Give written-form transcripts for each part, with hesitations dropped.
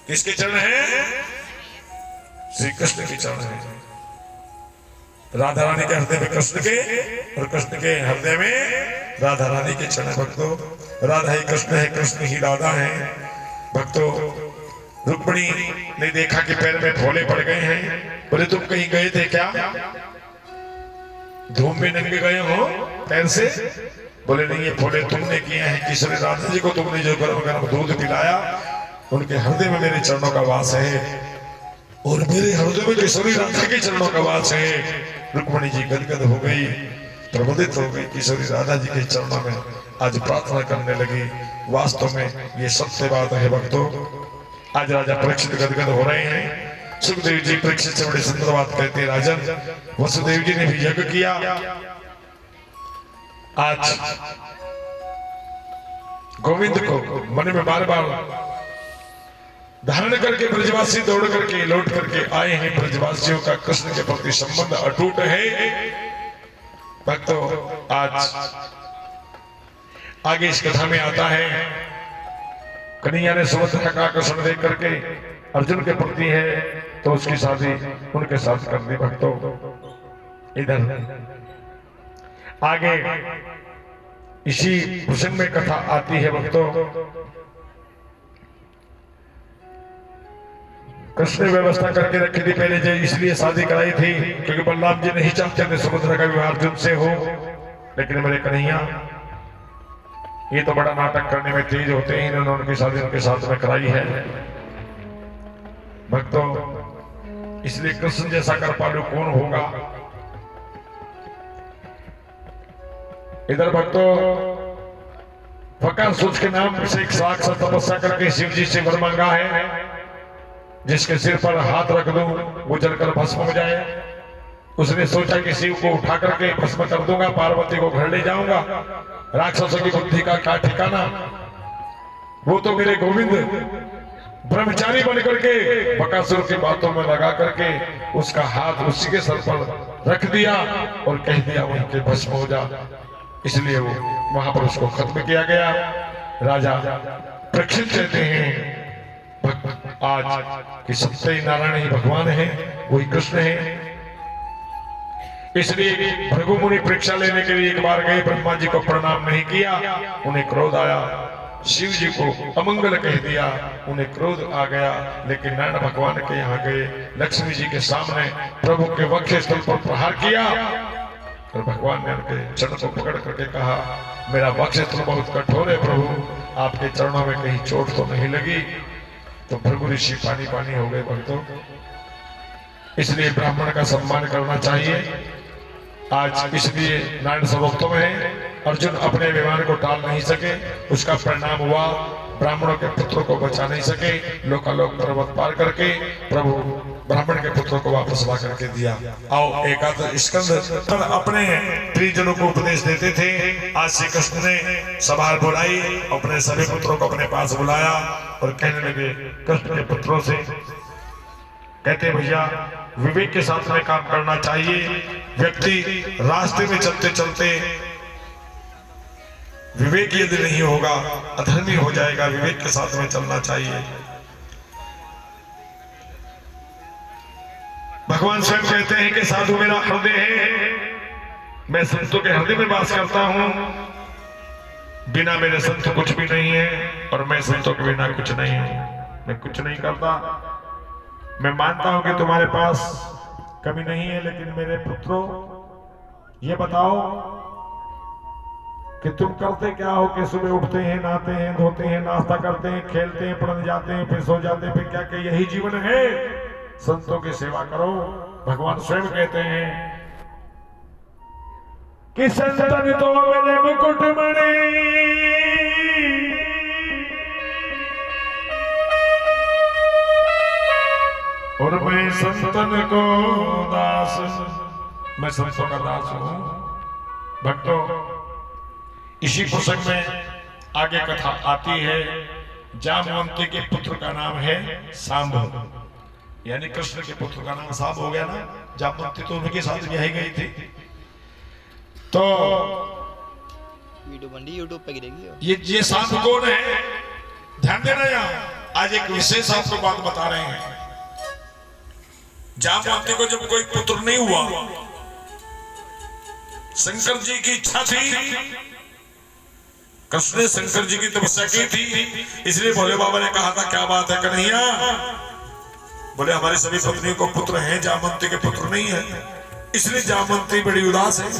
किसके चरण है? श्री कृष्ण के चरण है। राधा रानी के हृदय में कृष्ण के और कृष्ण के हृदय में राधा रानी के चरण। भक्तों राधा ही कृष्ण है, कृष्ण ही राधा है। भक्तों रुक्मिणी ने देखा कि पैर में फोले पड़ गए हैं। बोले तुम कहीं गए थे क्या? धूम में नंगे गए हो पैर से? बोले नहीं, ये फोले तुमने किए हैं। किशोरी राधा जी को तुमने जो गर्म गर्म दूध पिलाया, उनके हृदय में मेरे चरणों का वास है और मेरे हृदय में किशोरी राधा के चरणों का वास है। रुक्मिणी जी गदगद हो गई, प्रबोधित हो गई। किशोरी राधा जी के चरणों में आज प्रार्थना करने लगी। वास्तव में ये सत्य बात है भक्तों। आज राजा परीक्षित गदगद हो रहे हैं। सुखदेव जी परीक्षित से बड़ी सुंदर बात कहते हैं, राजन वसुदेव जी ने भी यज्ञ किया। आज गोविंद को मन में बार बार धारण करके ब्रजवासी दौड़ करके लौट करके आए हैं। ब्रजवासियों का कृष्ण के प्रति संबंध अटूट है। भक्तों आज आगे इस कथा में आता है, कन्हैया ने सुभद्रा का आकर्षण देख करके अर्जुन के प्रति है तो उसकी शादी उनके साथ कर दी। भक्तों इधर आगे इसी प्रसंग में कथा आती है। भक्तों कृष्ण ने व्यवस्था करके रखी थी पहले जो इसलिए शादी कराई थी क्योंकि बलराम जी नहीं चाहते थे सुभद्रा का विवाह अर्जुन से हो। लेकिन मेरे कन्हैया ये तो बड़ा नाटक करने में तेज होते हैं, इन्होंने उनकी शादी उनके साथ में कराई है। भक्तों इसलिए कृष्ण जैसा कृपालु कौन होगा। इधर भक्तों बकासुर के नाम से एक साक्षात तपस्या करके शिव जी से वर मांगा है, जिसके सिर पर हाथ रख दूं वो जलकर भस्म हो जाए। उसने सोचा कि शिव को उठा करके भस्म कर दूंगा, पार्वती को घर ले जाऊंगा। राक्षसों की बुद्धि का क्या ठिकाना। वो तो मेरे गोविंद ब्रह्मचारी बन करके बकासुर की बातों में लगा करके उसका हाथ उसी के सर पर रख दिया और कह दिया वहीं के भस्म हो जा। इसलिए वो वहां पर उसको खत्म किया गया। राजा परीक्षित कहते हैं आज कि सत्य नारायण ही भगवान है, वही कृष्ण है। इसलिए भृगु मुनि परीक्षा लेने के लिए एक बार गए, ब्रह्मा जी को प्रणाम नहीं किया, उन्हें क्रोध आया। शिव जी को अमंगल कह दिया, उन्हें क्रोध आ गया। लेकिन नारायण भगवान के यहाँ गए, लक्ष्मी जी के सामने प्रभु के वक्ष स्थल पर प्रहार किया और भगवान ने उनके चरण को पकड़ करके कहा, मेरा वक्ष स्थल बहुत कठोर है प्रभु, आपके चरणों में कहीं चोट तो नहीं लगी। तो भृगु ऋषि पानी पानी हो गए। भक्तों इसलिए ब्राह्मण का सम्मान करना चाहिए। आज इसलिए नारायण सर्वोत्तम है। अर्जुन अपने विमान को टाल नहीं सके, उसका परिणाम हुआ ब्राह्मणों के पुत्रों को बचा नहीं सके। लोकालोक पर्वत पार करके प्रभु ब्राह्मण के पुत्रों को वापस ला करके दिया। आओ एकादश स्कंद अपने प्रियजनों को उपदेश देते थे। आज श्री कृष्ण ने सभा बुलाई, अपने सभी पुत्रों को अपने पास बुलाया और कहने लगे कृष्ण के पुत्रों से, कहते भैया विवेक के साथ में काम करना चाहिए। व्यक्ति रास्ते में चलते चलते विवेक यदि नहीं होगा अधर्मी हो जाएगा। विवेक के साथ में चलना चाहिए। भगवान स्वयं कहते हैं कि साधु मेरा हृदय है, मैं संतों के हृदय में वास करता हूं। बिना मेरे संत कुछ भी नहीं है और मैं संतों के बिना कुछ नहीं हूं। मैं कुछ नहीं करता। मैं मानता हूं कि तुम्हारे पास कमी नहीं है, लेकिन मेरे पुत्रों ये बताओ कि तुम करते क्या हो कि सुबह उठते हैं, नहाते हैं, धोते हैं, नाश्ता करते हैं, खेलते हैं, पढ़ने जाते हैं, फिर सो जाते हैं, फिर क्या क्या यही जीवन है? संतों की सेवा करो। भगवान स्वयं कहते हैं कि संतन तो मेरे मुकुटमणि, और मैं संतन को दास, मैं संतों का दास हूं। भक्तों इसी प्रसंग में आगे कथा आती है। जामवंती के पुत्र का नाम है सांबो, यानी कृष्ण के पुत्र का नाम सांब हो गया ना। जामवंती तो उनके साथ ब्याही गई थी। तो वीडियो बन रही यूट्यूब पे गिरेगी। ये सांब कौन है? ध्यान देना। यहाँ आज एक विशेष आपको बात बता रहे हैं। जामवंती को जब कोई पुत्र नहीं हुआ, शंकर जी की इच्छा थी, कृष्ण ने शंकर जी की तपस्या की थी, इसलिए भोले बाबा ने कहा था क्या बात है कन्हैया, बोले हमारी सभी पत्नियों को पुत्र हैं, जामवंती के पुत्र नहीं है, इसलिए जामवंती बड़ी उदास है,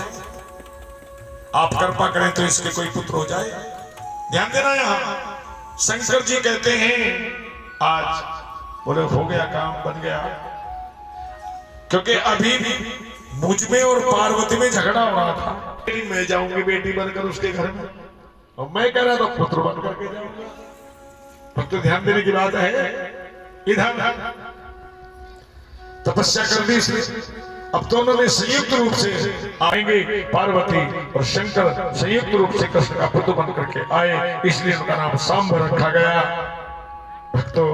आप कृपा करें तो इसके कोई पुत्र हो जाए। ध्यान देना यहां शंकर जी कहते हैं आज, बोले हो गया काम बन गया, क्योंकि अभी मुझ में और पार्वती में झगड़ा हो रहा था। मैं जाऊंगी बेटी बनकर उसके घर में, और मैं कह रहा था पुत्र बनकर के जाऊंगा। भक्त ध्यान देने की बात है, इधर तपस्या कर दी इसलिए अब तो उन्होंने संयुक्त रूप से आएंगे, पार्वती और शंकर संयुक्त रूप से कृष्ण का पुत्र बन करके आए, इसलिए उनका नाम सांब रखा गया। भक्तों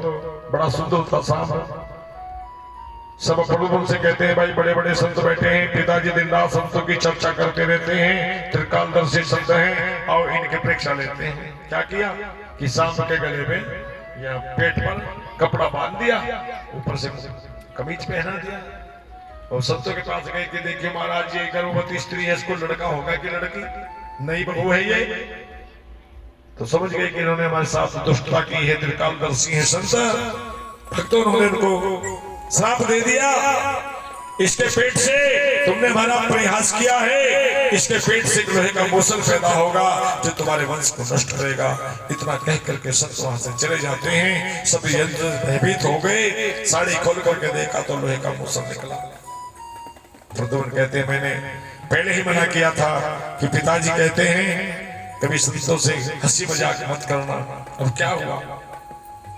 बड़ा सुंदर था सांब। सब प्रभु से कहते हैं भाई बड़े बड़े संत बैठे हैं, पिताजी दिन रात संतों की चर्चा करते रहते हैं, त्रिकालदर्शी संत हैं, और इनके परीक्षा लेते हैं। क्या किया कि सांब के गले में या पेट पर कपड़ा बांध दिया, ऊपर से कमीज पहना दिया, और संतों के पास गए कि देखिए महाराज ये गर्भवती स्त्री है, इसको लड़का होगा कि लड़की, नई बहू है ये। तो समझ गए कि इन्होंने हमारे साथ दुष्टता की है, त्रिकालदर्शी है संत। भक्तों उन्होंने उनको श्राप दे दिया, इसके पेट से तुमने हमारा प्रयास किया है, इसके पेट से लोहे का मूसल पैदा होगा जो तुम्हारे वंश को नष्ट करेगा। इतना कह करके संत वहां से चले जाते हैं। सभी यंत्र भयभीत हो गए, साड़ी खोल करके देखा तो लोहे का मूसल निकला। प्रद्युम्न कहते हैं मैंने पहले ही मना किया था कि पिताजी कहते हैं कभी संतों से हंसी मजाक मत करना। अब क्या हुआ,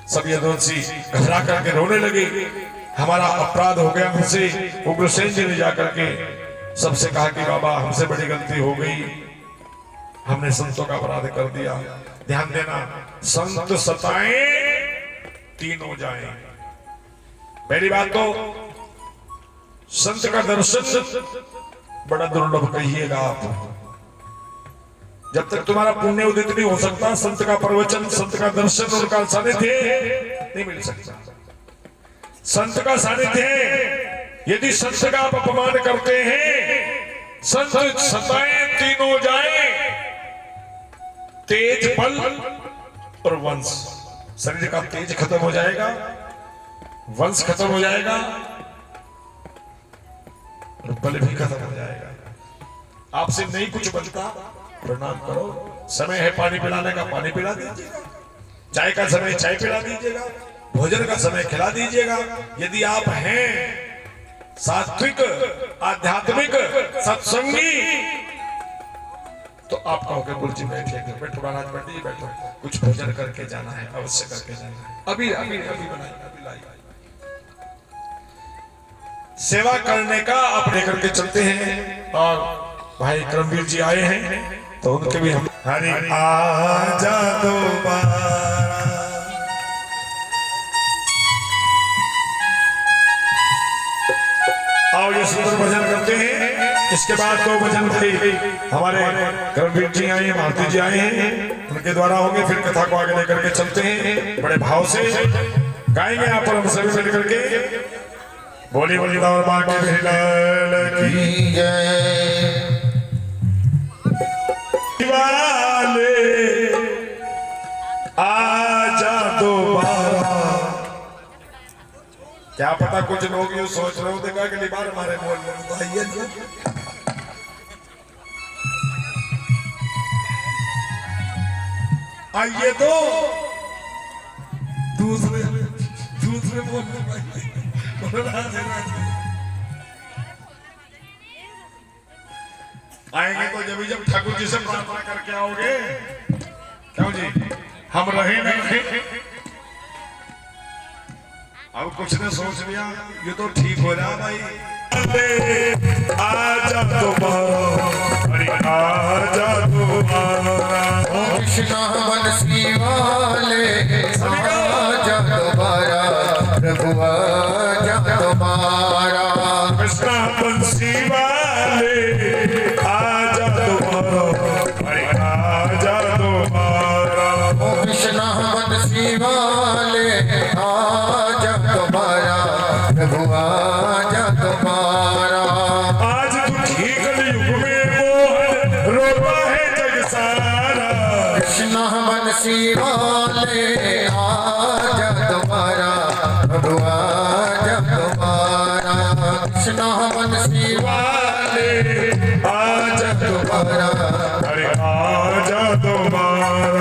सब यदुवंशी घबरा करके रोने लगे, हमारा अपराध हो गया हमसे। उग्रसेन जी ने जाकर के सबसे कहा कि बाबा हमसे बड़ी गलती हो गई, हमने संतों का अपराध कर दिया। ध्यान देना, संत सताएं तीन हो जाएं। पहली बात तो संत का दर्शन बड़ा दुर्लभ कहिएगा आप, जब तक तुम्हारा पुण्य उदित नहीं हो सकता, संत का प्रवचन, संत का दर्शन, उनका सानिध्य नहीं मिल सकता। संत का सानिध्य, यदि संत का आप अपमान करते हैं, संत सताएं तीन हो जाए, तेज बल और वंश। शरीर का तेज खत्म हो जाएगा, वंश खत्म हो जाएगा, और बल भी खत्म हो जाएगा। आपसे नहीं कुछ बनता, प्रणाम करो। समय है पानी पिलाने का, पानी पिला दीजिएगा, चाय का समय चाय पिला दीजिएगा, भोजन का समय खिला दीजिएगा। यदि आप हैं सात्विक, आध्यात्मिक, सत्संगी, तो आप कहोगे गुरुजी बैठिए, बैठो महाराज, बैठिए, बैठो, कुछ भोजन करके जाना है, अवश्य करके जाना है, अभी अभी अभी बनाइए, अभी लाइए। सेवा करने का आप लेकर के चलते हैं। और भाई करमवीर जी आए हैं तो उनके भी हम हरे आजा दोबारा, आओ ये सुंदर भजन करते हैं। इसके बाद तो भजन हमारे करमवीर जी आए हैं, भारती जी आए हैं, उनके द्वारा होंगे, फिर कथा को आगे लेकर के चलते हैं। बड़े भाव से गाएंगे यहाँ पर हम सभी मिल करके। बोली बोली और बाकी की जय। आजा दोबारा। क्या पता कुछ लोग यूं सोच रहे होते कि अगली बार हमारे मोल में तो आइए, आइए तो दूसरे मोल में आइए। आएंगे तो जब ठाकुर जी से प्रार्थना करके आओगे, क्यों जी हम रहे नहीं। अब कुछ ने सोच लिया ये तो ठीक हो रहा भाई, आजा दोबारा, आजा दोबारा, कृष्णा बंसी वाले आजा दोबारा, प्रभु आजा दोबारा, कृष्णा बंसी वाले आजा दोबारा, आजा दोबारा, कृष्णा बंसी वाले आजा तुम्हारा प्रभु आजा तुम्हारा। आज दुखी कलयुग में मोहन रोता है जग सारा। कृष्ण बंसी वाले आजा तुम्हारा प्रभु आजा तुम्हारा। कृष्ण बंसी वाले आजा तुम्हारा अरे आजा तुम्हारा।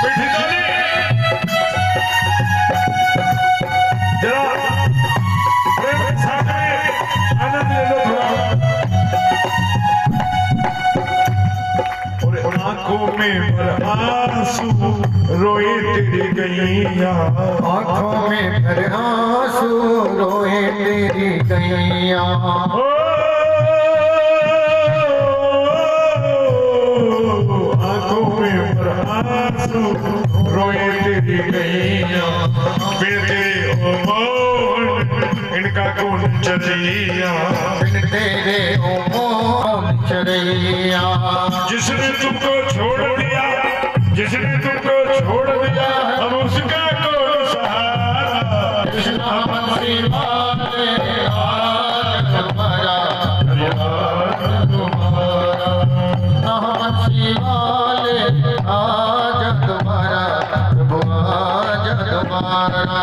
मीठी ताली। जरा प्रेम के साथ में आनंद ले लो थोड़ा। और आंखों में भर आंसू रोए तेरी गैया। आँखों में भर आंसू रोए तेरी गैया। ओ, आंखों में भर आंसू रोए तेरी गैया। फिर तेरे ओ मोहन इनका कौन चलिया। बिन तेरे ओ मोहन चरैया। जिसने तुमको छोड़ दिया, जिसने तुमको छोड़ दिया, अब उसका कौन सहारा। कृष्ण बंसी वाले आजा तुम्हारा प्रभु आजा तुम्हारा। कृष्ण बंसी वाले आजा तुम्हारा प्रभु आजा तुम्हारा।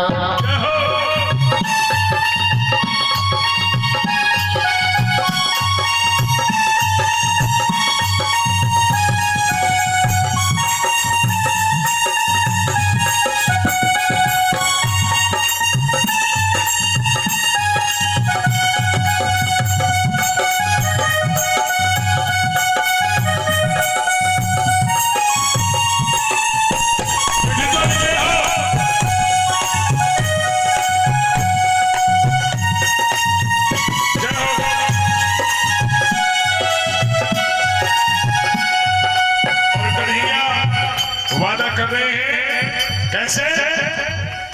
वादा कर रहे हैं कैसे।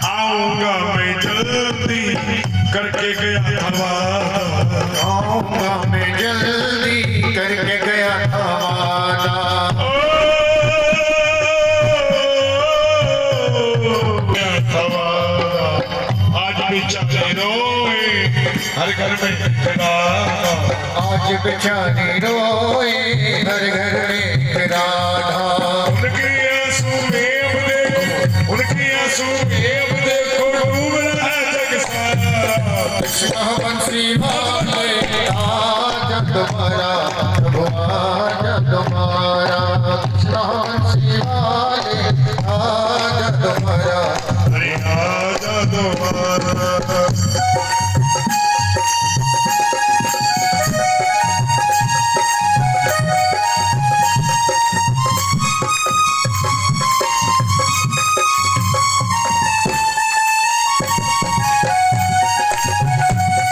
आऊंगा मैं जल्दी करके गया था वादा। आऊंगा मैं जल्दी करके गया था वादा। गया था वादा। आज भी चले रोए हर घर में राधा। आज बेचारी रोए हर घर में राधा। उनकी आंसू में अब देखो, उनकी आंसू में अब देखो डूब रहा है जग सारा। कृष्ण बंसी वाले आजा तुम्हारा प्रभु आजा तुम्हारा। कृष्ण बंसी वाले आजा तुम्हारा। अरे आजा तुम्हारा।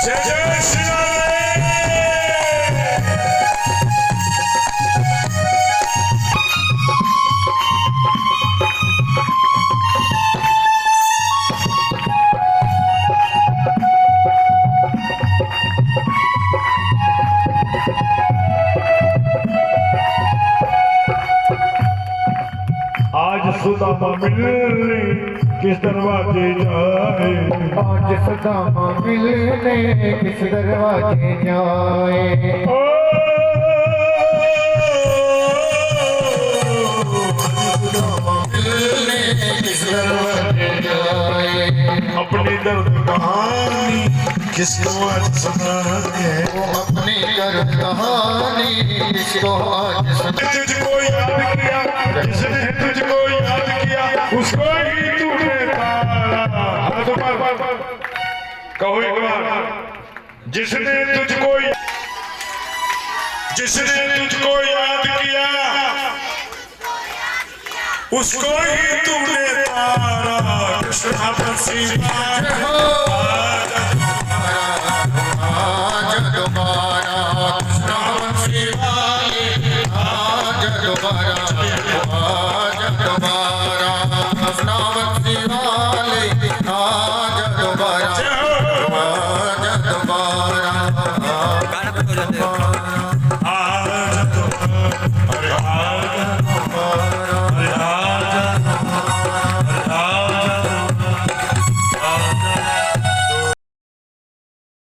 जय जय श्री राम। आज सुदामा मिलने किस दरवाजे जाए। आज सुदामा मिलने किस दरवाजे जाए। ओ, सुदामा मिलने किस दरवाजे जाए। अपनी दर्द कहानी किसको आज सुनाए। वो अपनी दर्द कहानी किसको आज सुना। तुझको याद किया, जिसने तुझको याद किया उसको ही तूने तारा। हाथ ऊपर कहो एक बार। जिसने तुझको याद किया उसको ही तूने तारा। कृष्ण बंसी वाले आजा तुम्हारा। कृष्ण बंसी वाले दोबारा आजा दोबारा नावती वाले आजा दोबारा आजा दोबारा